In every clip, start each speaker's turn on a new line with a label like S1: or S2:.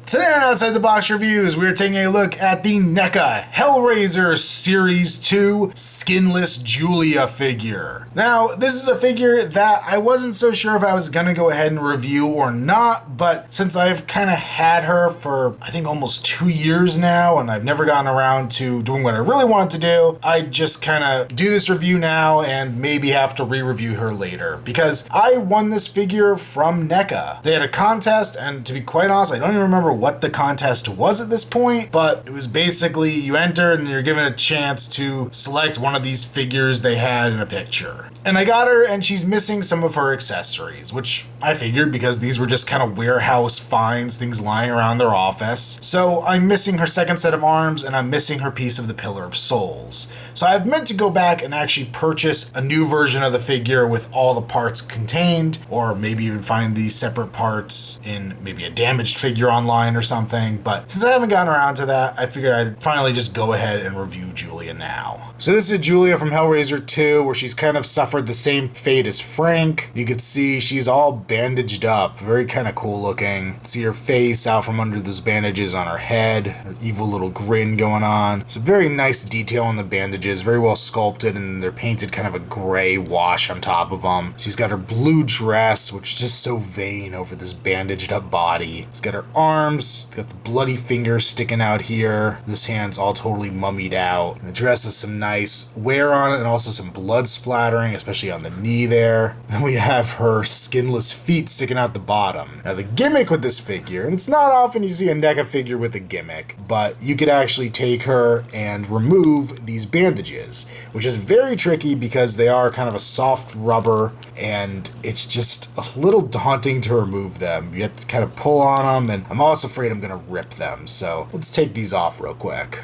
S1: Today on Outside the Box Reviews, we're taking a look at the NECA Hellraiser Series 2 Skinless Julia figure. Now, this is a figure that I wasn't so sure if I was gonna go ahead and review or not, but since I've kind of had her for, I think, almost 2 years now, and I've never gotten around to doing what I really wanted to do, I just kind of do this review now and maybe have to re-review her later, because I won this figure from NECA. They had a contest, and to be quite honest, I don't even remember what the contest was at this point, but it was basically you enter and you're given a chance to select one of these figures they had in a picture. And I got her, and she's missing some of her accessories, which I figured because these were just kind of warehouse finds, things lying around their office. So I'm missing her second set of arms, and I'm missing her piece of the Pillar of Souls. So I've meant to go back and actually purchase a new version of the figure with all the parts contained, or maybe even find these separate parts in maybe a damaged figure online or something. But since I haven't gotten around to that, I figured I'd finally just go ahead and review Julia now. So this is Julia from Hellraiser 2, where she's kind of suffered the same fate as Frank. You can see she's all bandaged up, very kind of cool looking. See her face out from under those bandages on her head, her evil little grin going on. It's a very nice detail on the bandages, very well sculpted, and they're painted kind of a gray wash on top of them. She's got her blue dress, which is just so vain over this bandaged up body. She's got her arms, got the bloody fingers sticking out here. This hand's all totally mummied out. And the dress has some nice wear on it and also some blood splattering, especially on the knee there. Then we have her skinless feet sticking out the bottom. Now the gimmick with this figure, and it's not often you see a NECA figure with a gimmick, but you could actually take her and remove these bandages, which is very tricky because they are kind of a soft rubber, and it's just a little daunting to remove them. You have to kind of pull on them, and I'm also afraid I'm gonna rip them. So let's take these off real quick.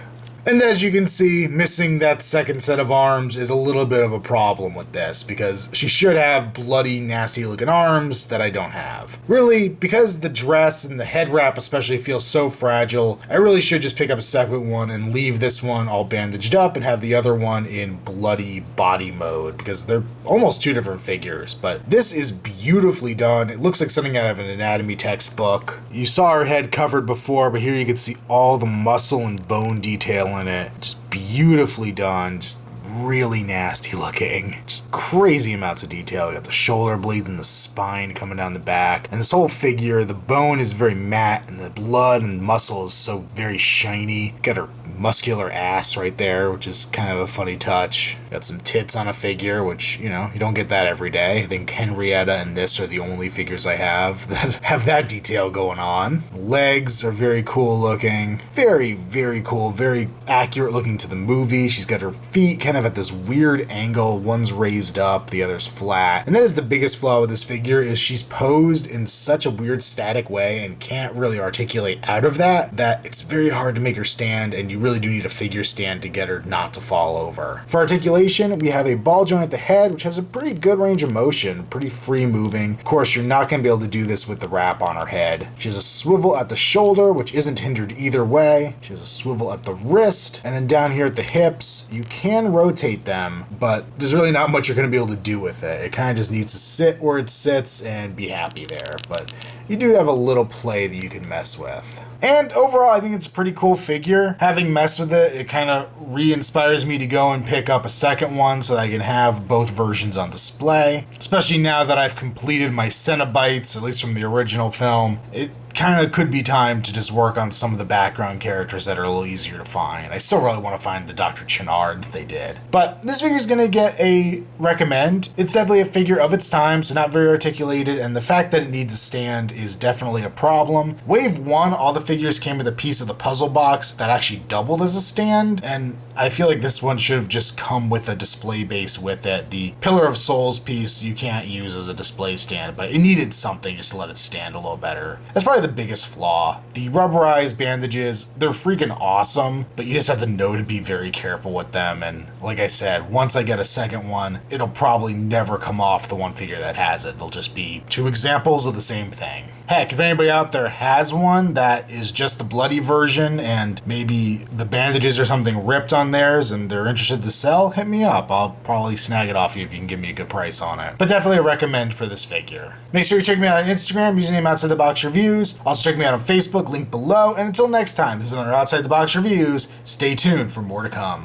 S1: And as you can see, missing that second set of arms is a little bit of a problem with this, because she should have bloody, nasty looking arms that I don't have. Really, because the dress and the head wrap especially feels so fragile, I really should just pick up a second one and leave this one all bandaged up and have the other one in bloody body mode, because they're almost two different figures. But this is beautifully done. It looks like something out of an anatomy textbook. You saw her head covered before, but here you can see all the muscle and bone detail in it. Just beautifully done, just really nasty looking. Just crazy amounts of detail. You got the shoulder blades and the spine coming down the back. And this whole figure, the bone is very matte, and the blood and muscle is so very shiny. Got her muscular ass right there, which is kind of a funny touch. Got some tits on a figure, which, you know, you don't get that every day. I think Henrietta and this are the only figures I have that have that detail going on. Legs are very cool looking. Very, very cool. Very accurate looking to the movie. She's got her feet kind of at this weird angle. One's raised up, the other's flat. And that is the biggest flaw with this figure, is she's posed in such a weird static way and can't really articulate out of that it's very hard to make her stand, and you really do need a figure stand to get her not to fall over. For articulation, we have a ball joint at the head, which has a pretty good range of motion, pretty free moving. Of course, you're not going to be able to do this with the wrap on her head. She has a swivel at the shoulder, which isn't hindered either way. She has a swivel at the wrist, and then down here at the hips, you can rotate them, but there's really not much you're going to be able to do with it. It kind of just needs to sit where it sits and be happy there, but you do have a little play that you can mess with. And overall, I think it's a pretty cool figure. Having messed with it, it kind of re-inspires me to go and pick up a second one so that I can have both versions on display. Especially now that I've completed my Cenobites, at least from the original film. It kind of could be time to just work on some of the background characters that are a little easier to find. I still really want to find the Dr. Chenard that they did. But this figure is going to get a recommend. It's definitely a figure of its time, so not very articulated, and the fact that it needs a stand is definitely a problem. Wave 1, all the figures came with a piece of the puzzle box that actually doubled as a stand, and I feel like this one should have just come with a display base with it. The Pillar of Souls piece you can't use as a display stand, but it needed something just to let it stand a little better. That's probably the biggest flaw. The rubberized bandages, they're freaking awesome, but you just have to know to be very careful with them. And like I said, once I get a second one, it'll probably never come off the one figure that has it. They'll just be two examples of the same thing. Heck, if anybody out there has one that is just the bloody version and maybe the bandages or something ripped on theirs and they're interested to sell, hit me up. I'll probably snag it off you if you can give me a good price on it. But definitely a recommend for this figure. Make sure you check me out on Instagram, username Outside the Box Reviews. Also check me out on Facebook, link below. And until next time, this has been our Outside the Box Reviews. Stay tuned for more to come.